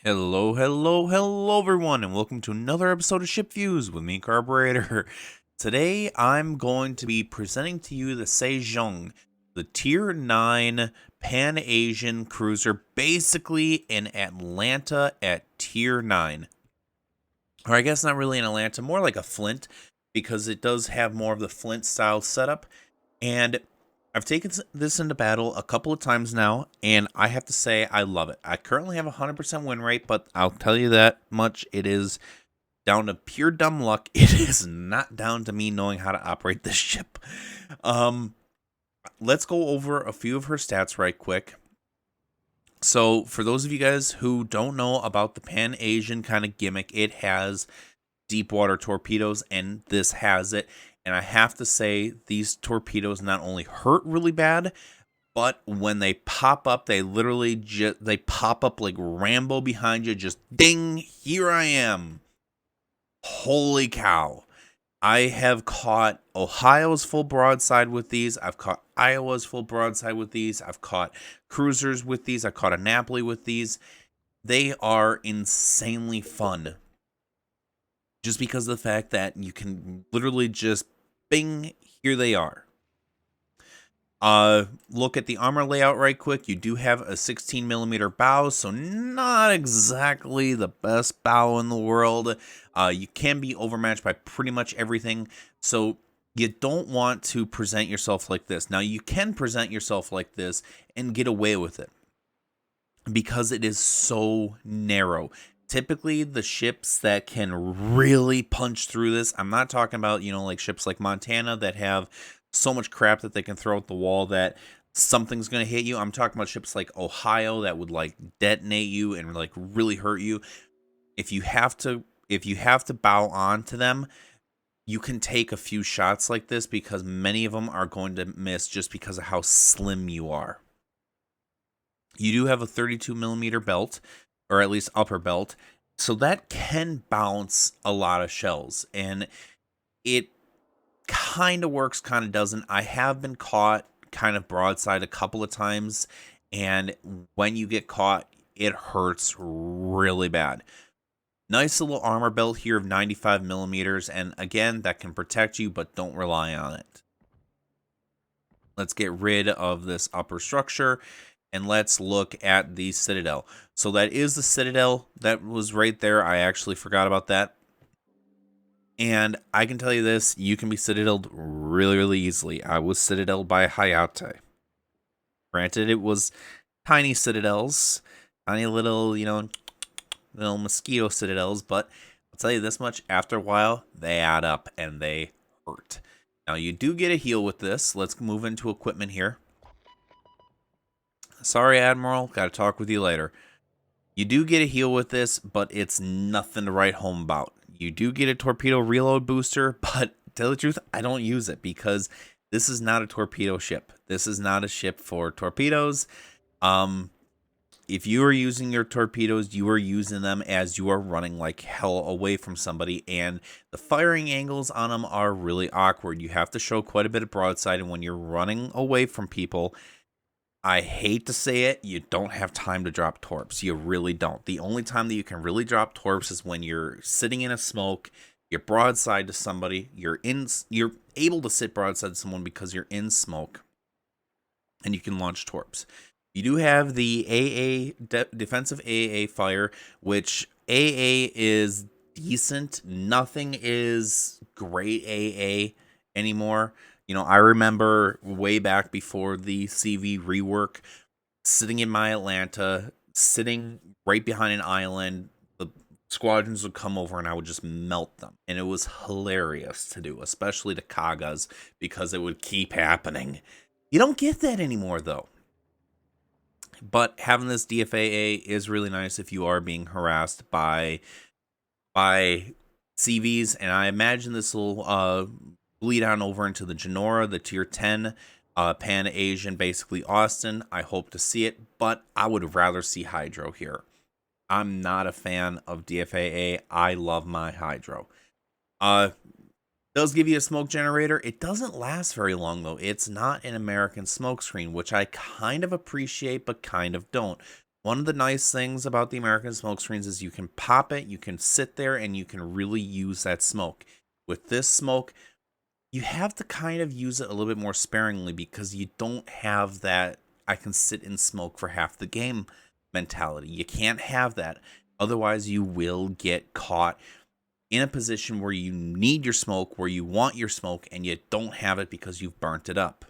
Hello, everyone, and welcome to another episode of Ship Views with me, Carburetor. Today, I'm going to be presenting to you the Sejong, the Tier 9 Pan-Asian cruiser, basically in Atlanta at Tier 9. Or I guess not really in Atlanta, more like a Flint, because it does have more of the Flint-style setup. And I've taken this into battle a couple of times now, and I have to say I love it. I currently have a 100% win rate, but I'll tell you that much. It is down to pure dumb luck. It is not down to me knowing how to operate this ship. Let's go over a few of her stats right quick. So for those of you guys who don't know about the Pan-Asian kind of gimmick, it has deep water torpedoes, and this has it. And I have to say, these torpedoes not only hurt really bad, but when they pop up, they literally they pop up like Rambo behind you. Just ding, here I am. Holy cow. I have caught Ohio's full broadside with these. I've caught Iowa's full broadside with these. I've caught cruisers with these. I caught a Napoli with these. They are insanely fun. Just because of the fact that you can literally just bing, here they are. Look at the armor layout right quick. You do have a 16mm bow, so not exactly the best bow in the world. You can be overmatched by pretty much everything, so you don't want to present yourself like this. Now, you can present yourself like this and get away with it because it is so narrow. Typically, the ships that can really punch through this, I'm not talking about, like ships like Montana that have so much crap that they can throw at the wall that something's going to hit you. I'm talking about ships like Ohio that would like detonate you and like really hurt you. If you have to bow on to them, you can take a few shots like this because many of them are going to miss just because of how slim you are. You do have a 32mm belt, or at least upper belt, so that can bounce a lot of shells, and it kind of works, kind of doesn't. I have been caught kind of broadside a couple of times, and when you get caught, it hurts really bad. Nice little armor belt here of 95mm, and again, that can protect you, but don't rely on it. Let's get rid of this upper structure, and let's look at the Citadel. So that is the Citadel. That was right there. I actually forgot about that. And I can tell you this, you can be Citadeled really, really easily. I was Citadeled by Hayate. Granted, it was tiny Citadels, tiny little, little mosquito Citadels, but I'll tell you this much, after a while, they add up and they hurt. Now, you do get a heal with this. Let's move into equipment here. Sorry, Admiral. Gotta talk with you later. You do get a heal with this, but it's nothing to write home about. You do get a torpedo reload booster, but to tell the truth, I don't use it because this is not a torpedo ship. This is not a ship for torpedoes. If you are using your torpedoes, you are using them as you are running like hell away from somebody, and the firing angles on them are really awkward. You have to show quite a bit of broadside, and when you're running away from people, I hate to say it, you don't have time to drop torps. You really don't. The only time that you can really drop torps is when you're sitting in a smoke, you're broadside to somebody, you're able to sit broadside to someone because you're in smoke, and you can launch torps. You do have the defensive AA fire, which AA is decent. Nothing is great AA anymore. I remember way back before the CV rework, sitting in my Atlanta, sitting right behind an island, the squadrons would come over and I would just melt them. And it was hilarious to do, especially the Kagas, because it would keep happening. You don't get that anymore, though. But having this DFAA is really nice if you are being harassed by CVs, and I imagine this will bleed on over into the Genora, the Tier 10 Pan-Asian, basically Austin. I hope to see it, but I would rather see Hydro here. I'm not a fan of DFAA. I love my Hydro. Does give you a smoke generator. It doesn't last very long, though. It's not an American smokescreen, which I kind of appreciate, but kind of don't. One of the nice things about the American smoke screens is you can pop it, you can sit there, and you can really use that smoke. With this smoke, you have to kind of use it a little bit more sparingly because you don't have that I can sit in smoke for half the game mentality. You can't have that. Otherwise, you will get caught in a position where you need your smoke, where you want your smoke, and you don't have it because you've burnt it up.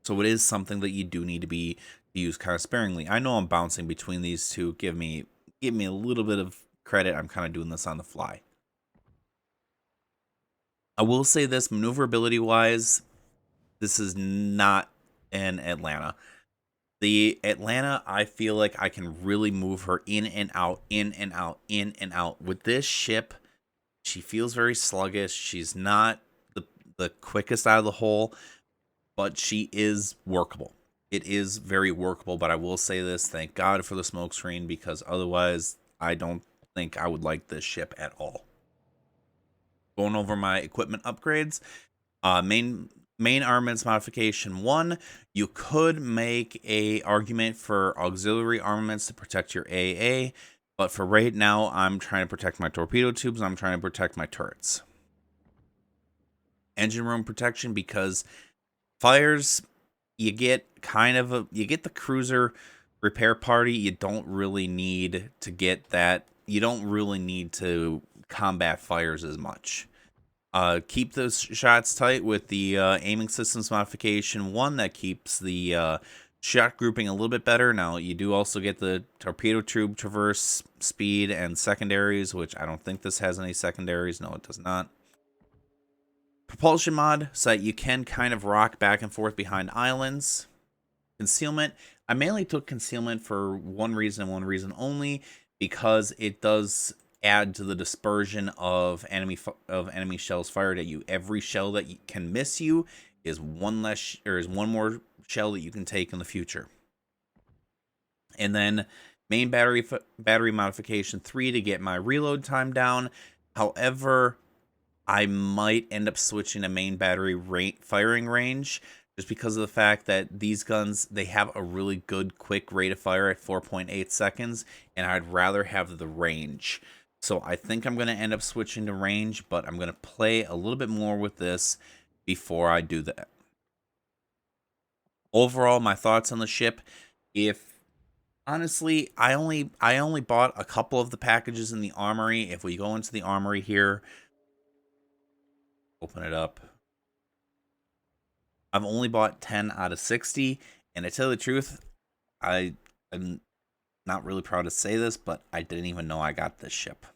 So it is something that you do need to be used kind of sparingly. I know I'm bouncing between these two. Give me a little bit of credit. I'm kind of doing this on the fly. I will say this, maneuverability wise, this is not an Atlanta. The Atlanta, I feel like I can really move her in and out, in and out, in and out. With this ship, she feels very sluggish. She's not the quickest out of the hole, but she is workable. It is very workable, but I will say this, thank God for the smoke screen, because otherwise I don't think I would like this ship at all. Going over my equipment upgrades, main armaments modification 1, you could make a argument for auxiliary armaments to protect your AA, but for right now, I'm trying to protect my torpedo tubes, I'm trying to protect my turrets. Engine room protection, because fires, you get you get the cruiser repair party. You don't really need to get that. You don't really need to combat fires as much. Keep those shots tight with the aiming systems modification 1 that keeps the shot grouping a little bit better. Now, you do also get the torpedo tube traverse speed and secondaries, which I don't think this has any secondaries. No, it does not. Propulsion mod, so that you can kind of rock back and forth behind islands. Concealment, I mainly took concealment for one reason only, because it does add to the dispersion of enemy shells fired at you. Every shell that can miss you is one more shell that you can take in the future. And then main battery modification 3 to get my reload time down. However, I might end up switching to main battery firing range, just because of the fact that these guns, they have a really good quick rate of fire at 4.8 seconds, and I'd rather have the range. So I think I'm going to end up switching to range, but I'm going to play a little bit more with this before I do that. Overall, my thoughts on the ship, honestly, I only bought a couple of the packages in the armory. If we go into the armory here, open it up, I've only bought 10 out of 60, and to tell you the truth, I'm not really proud to say this, but I didn't even know I got this ship.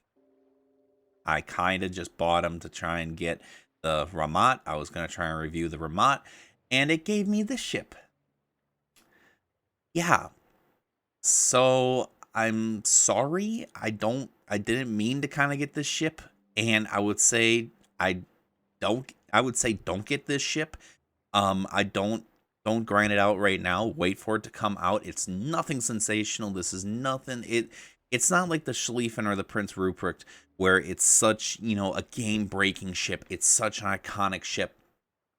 I kind of just bought them to try and get the RAHMAT. I was going to try and review the RAHMAT, and it gave me this ship. Yeah. So I'm sorry. I didn't mean to kind of get this ship, and I would say don't get this ship. I don't grind it out right now. Wait for it to come out. It's nothing sensational. This is nothing. It's not like the Schlieffen or the Prince Rupert, where it's such, a game-breaking ship. It's such an iconic ship.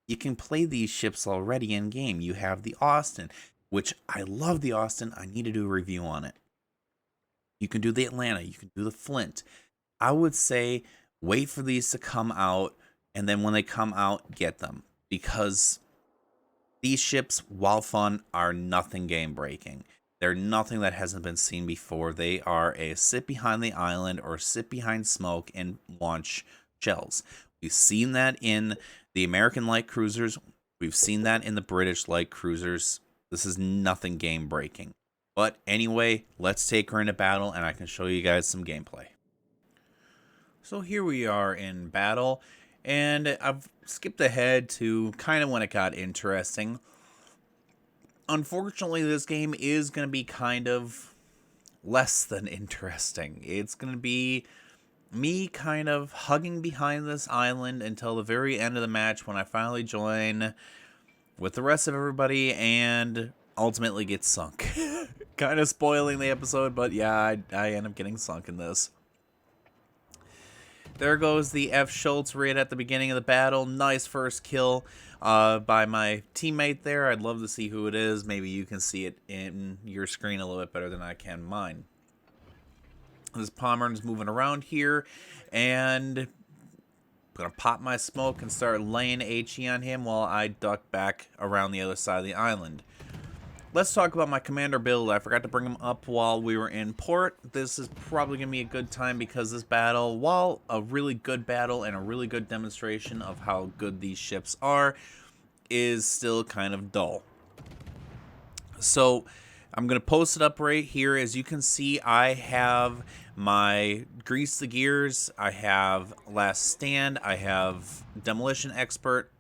You can play these ships already in game. You have the Austin, which I love the Austin. I need to do a review on it. You can do the Atlanta. You can do the Flint. I would say wait for these to come out, and then when they come out, get them. Because these ships, while fun, are nothing game-breaking. They're nothing that hasn't been seen before. They are a sit behind the island or sit behind smoke and launch shells. We've seen that in the American light cruisers. We've seen that in the British light cruisers. This is nothing game-breaking. But anyway, let's take her into battle, and I can show you guys some gameplay. So here we are in battle, and I've skipped ahead to kind of when it got interesting. Unfortunately, this game is going to be kind of less than interesting. It's going to be me kind of hugging behind this island until the very end of the match, when I finally join with the rest of everybody and ultimately get sunk. Kind of spoiling the episode, but yeah, I end up getting sunk in this. There goes the F. Schultz right at the beginning of the battle. Nice first kill. by my teammate there. I'd love to see who it is. Maybe you can see it in your screen a little bit better than I can mine. This Pomer's moving around here, and I'm gonna pop my smoke and start laying HE on him while I duck back around the other side of the island. Let's talk about my commander build. I forgot to bring him up while we were in port. This is probably going to be a good time because this battle, while a really good battle and a really good demonstration of how good these ships are, is still kind of dull. So I'm going to post it up right here. As you can see, I have my Grease the Gears, I have Last Stand, I have Demolition Expert,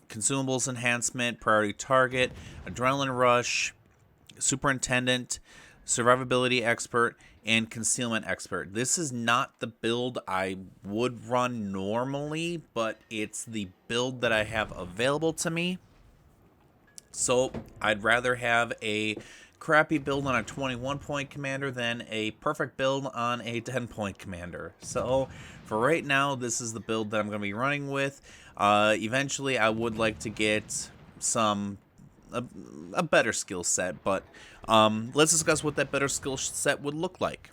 Consumables Enhancement, Priority Target, Adrenaline Rush, Superintendent, Survivability Expert, and Concealment Expert. This is not the build I would run normally, but it's the build that I have available to me. So I'd rather have a crappy build on a 21-point commander than a perfect build on a 10-point commander. So for right now, this is the build that I'm going to be running with. Eventually, I would like to get a better skill set, but let's discuss what that better skill set would look like.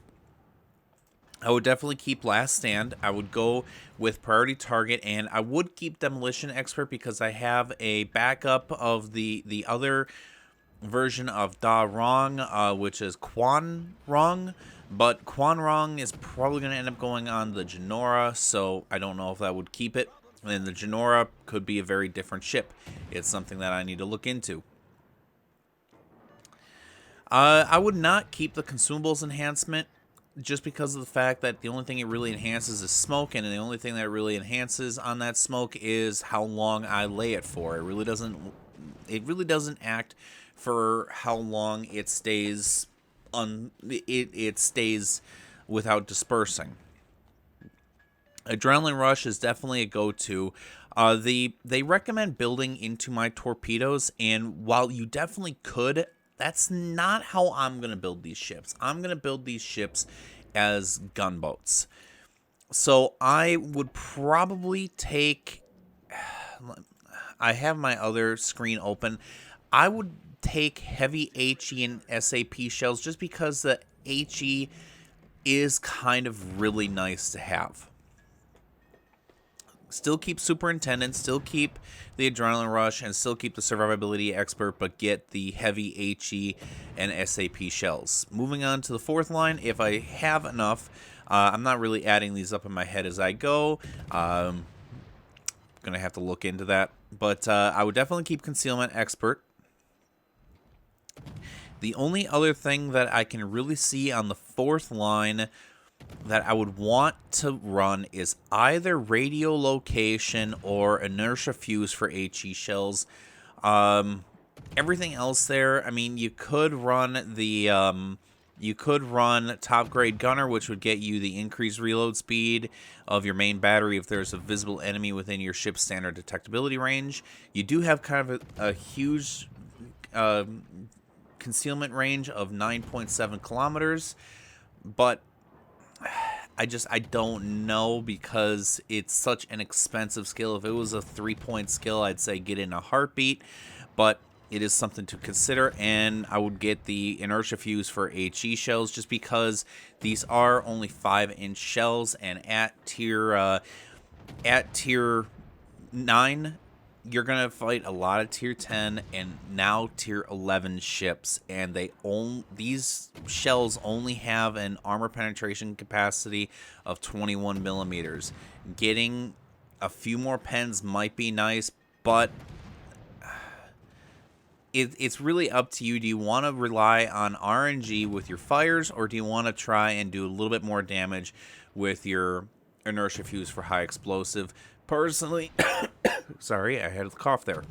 I would definitely keep Last Stand. I would go with Priority Target, and I would keep Demolition Expert because I have a backup of the other version of Da Rong, which is Quan Rong, but Quan Rong is probably going to end up going on the Genora, so I don't know if that would keep it. And the Genora could be a very different ship. It's something that I need to look into. I would not keep the Consumables Enhancement just because of the fact that the only thing it really enhances is smoke, and the only thing that really enhances on that smoke is how long I lay it for. It really doesn't act for how long it stays it stays without dispersing. Adrenaline Rush is definitely a go-to. They recommend building into my torpedoes, and while you definitely could, that's not how I'm going to build these ships. I'm going to build these ships as gunboats. So I would probably take... I have my other screen open. I would take heavy HE and SAP shells just because the HE is kind of really nice to have. Still keep Superintendent, still keep the Adrenaline Rush, and still keep the Survivability Expert, but get the heavy HE and SAP shells. Moving on to the fourth line, if I have enough, I'm not really adding these up in my head as I go. Going to have to look into that. But I would definitely keep Concealment Expert. The only other thing that I can really see on the fourth line that I would want to run is either radio location or inertia fuse for HE shells. Everything else there, I mean, you could run the top grade gunner, which would get you the increased reload speed of your main battery if there's a visible enemy within your ship's standard detectability range. You do have kind of a huge concealment range of 9.7 kilometers, but I don't know because it's such an expensive skill. If it was a 3-point skill, I'd say get in a heartbeat, but it is something to consider, and I would get the inertia fuse for HE shells just because these are only 5-inch shells, and at tier 9, you're gonna fight a lot of tier 10 and now tier 11 ships, and these shells only have an armor penetration capacity of 21 millimeters. Getting a few more pens might be nice, but it's really up to you. Do you want to rely on RNG with your fires, or do you want to try and do a little bit more damage with your inertia fuse for high explosive? Personally, sorry, I had a cough there.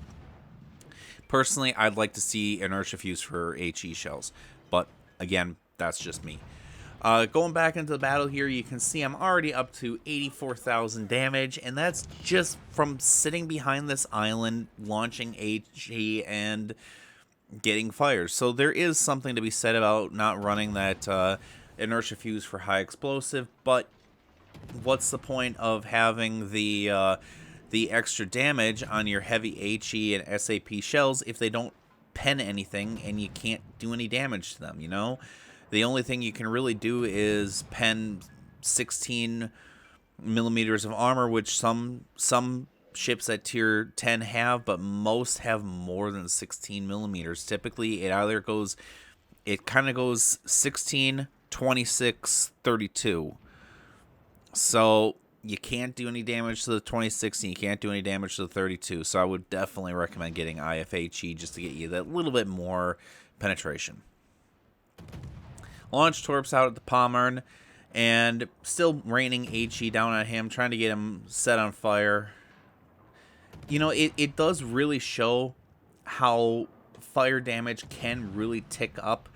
Personally, I'd like to see inertia fuse for HE shells, but again, that's just me. Going back into the battle here, you can see I'm already up to 84,000 damage, and that's just from sitting behind this island, launching HE, and getting fires. So there is something to be said about not running that inertia fuse for high explosive, but what's the point of having the the extra damage on your heavy HE and SAP shells if they don't pen anything and you can't do any damage to them, you know? The only thing you can really do is pen 16 millimeters of armor, which some ships at tier 10 have, but most have more than 16 millimeters. Typically, it kind of goes 16, 26, 32. So you can't do any damage to the 26 and you can't do any damage to the 32. So I would definitely recommend getting IFHE just to get you that little bit more penetration. Launch Torps out at the Pommern and still raining HE down on him, trying to get him set on fire. You know, it does really show how fire damage can really tick up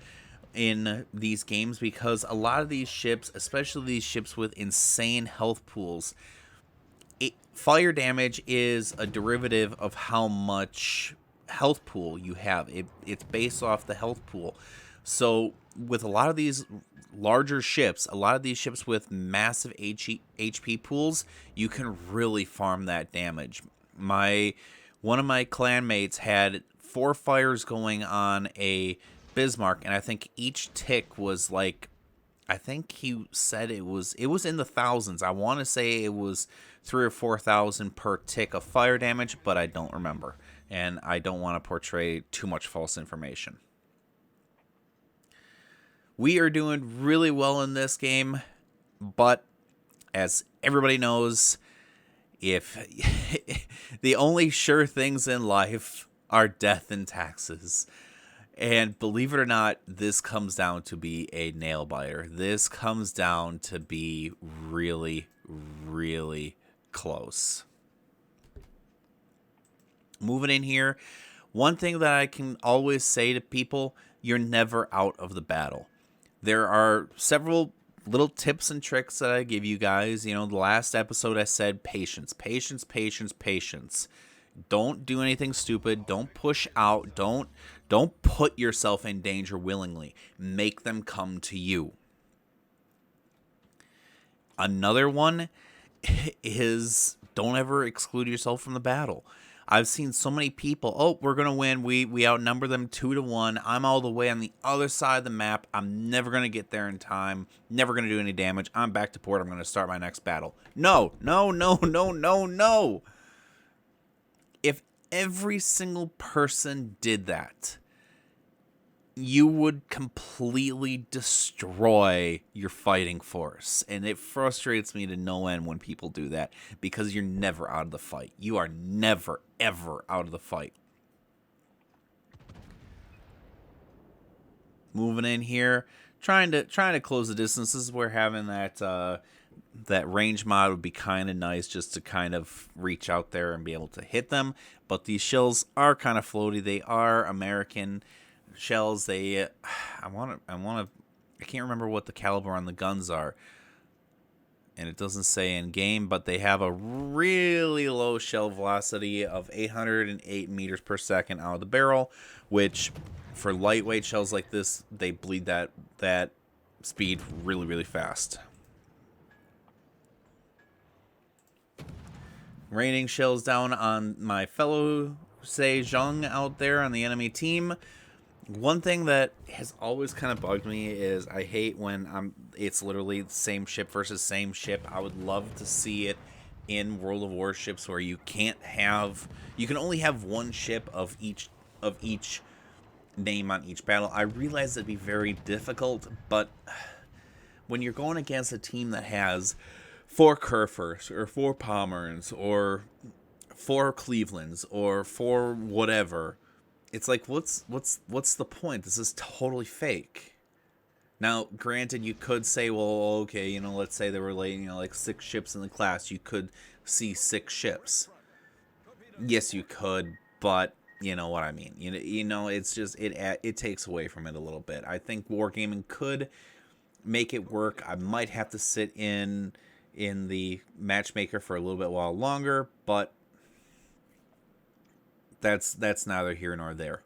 in these games, because a lot of these ships, especially these ships with insane health pools, fire damage is a derivative of how much health pool you have. It's based off the health pool. So with a lot of these larger ships, a lot of these ships with massive HP pools, you can really farm that damage. One of my clanmates had 4 fires going on a Bismarck, and I think each tick was like, I think he said it was in the thousands. I want to say it was 3,000 or 4,000 per tick of fire damage, but I don't remember, and I don't want to portray too much false information. We are doing really well in this game, but as everybody knows, if the only sure things in life are death and taxes. And believe it or not, this comes down to be a nail biter. This comes down to be really, really close. Moving in here, one thing that I can always say to people, you're never out of the battle. There are several little tips and tricks that I give you guys. You know, the last episode I said patience, patience, patience, patience. Don't do anything stupid. Don't push out. Don't put yourself in danger willingly. Make them come to you. Another one is don't ever exclude yourself from the battle. I've seen so many people, oh, we're going to win. We outnumber them 2-1. I'm all the way on the other side of the map. I'm never going to get there in time. Never going to do any damage. I'm back to port. I'm going to start my next battle. No, no, no, no, no, no. If every single person did that, you would completely destroy your fighting force. And it frustrates me to no end when people do that, because you're never out of the fight. You are never, ever out of the fight. Moving in here, trying to close the distances. We're having that range mod would be kind of nice, just to kind of reach out there and be able to hit them. But these shells are kind of floaty. They are American shells. I can't remember what the caliber on the guns are, and it doesn't say in game, but they have a really low shell velocity of 808 meters per second out of the barrel, which for lightweight shells like this, they bleed that speed really, really fast. Raining shells down on my fellow Sejong out there on the enemy team. One thing that has always kind of bugged me is I hate when it's literally the same ship versus same ship. I would love to see it in World of Warships where you can only have one ship of each name on each battle. I realize it'd be very difficult, but when you're going against a team that has 4 Kerfers or 4 Pommerns or 4 Clevelands or 4 whatever, it's like, what's the point? This is totally fake. Now, granted, you could say, well, okay, you know, let's say there were like 6 ships in the class. You could see 6 ships. Yes, you could, but you know what I mean. You know, it's just it takes away from it a little bit. I think wargaming could make it work. I might have to sit in the matchmaker for a little bit while longer, but that's neither here nor there.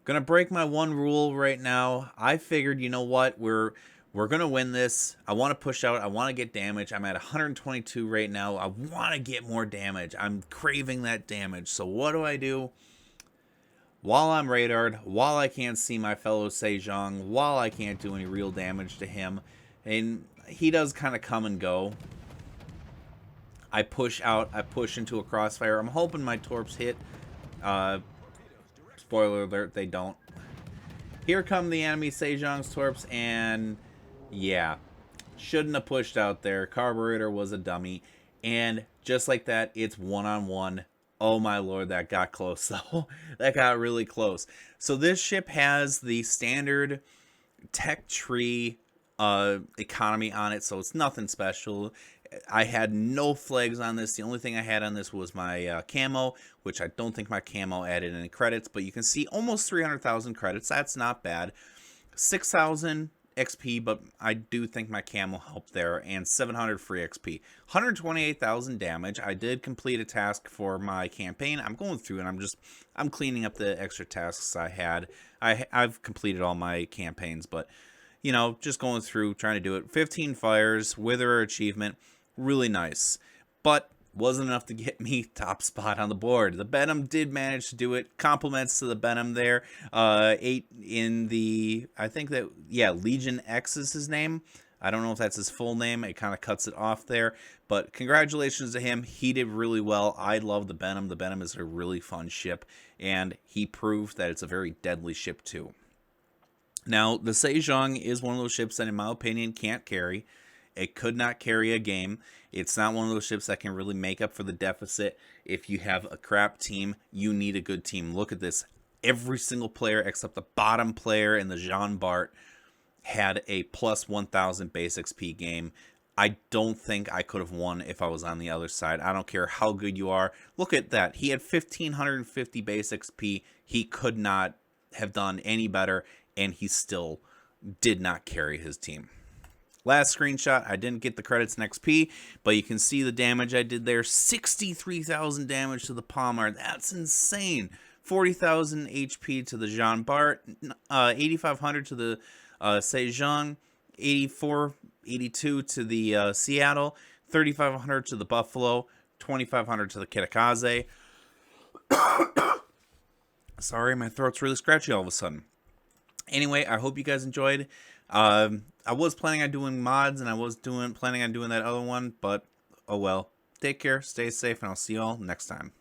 Gonna break my one rule right now. I figured, you know what, we're We're going to win this. I want to push out. I want to get damage. I'm at 122 right now. I want to get more damage. I'm craving that damage. So what do? While I'm radared, while I can't see my fellow Sejong, while I can't do any real damage to him, and he does kind of come and go, I push out. I push into a crossfire. I'm hoping my torps hit. Spoiler alert, they don't. Here come the enemy Sejong's torps, and yeah, shouldn't have pushed out there. Carburetor was a dummy, and just like that, it's one-on-one. Oh my lord, that got close though. That got really close. So this ship has the standard tech tree economy on it, so it's nothing special. I had no flags on this. The only thing I had on this was my camo, which I don't think my camo added any credits, but you can see almost 300,000 credits. That's not bad. 6,000 XP, but I do think my camo helped there, and 700 free XP. 128,000 damage. I did complete a task for my campaign. I'm going through and I'm cleaning up the extra tasks I had. I've completed all my campaigns, but you know, just going through trying to do it. 15 fires, Wither achievement, really nice, but wasn't enough to get me top spot on the board. The Venom did manage to do it. Compliments to the Venom there. 8 in the, I think that, yeah, Legion X is his name. I don't know if that's his full name. It kind of cuts it off there. But congratulations to him. He did really well. I love the Venom. The Venom is a really fun ship, and he proved that it's a very deadly ship too. Now, the Sejong is one of those ships that, in my opinion, can't carry. It could not carry a game. It's not one of those ships that can really make up for the deficit. If you have a crap team, you need a good team. Look at this. Every single player except the bottom player in the Jean Bart had a plus 1,000 base XP game. I don't think I could have won if I was on the other side. I don't care how good you are. Look at that. He had 1,550 base XP. He could not have done any better, and he still did not carry his team. Last screenshot, I didn't get the credits in XP, but you can see the damage I did there. 63,000 damage to the Palmer. That's insane. 40,000 HP to the Jean Bart. 8,500 to the Sejong. 82 to the Seattle. 3,500 to the Buffalo. 2,500 to the Kitakaze. Sorry, my throat's really scratchy all of a sudden. Anyway, I hope you guys enjoyed. I was planning on doing mods, and I was planning on doing that other one, but oh well. Take care, stay safe, and I'll see you all next time.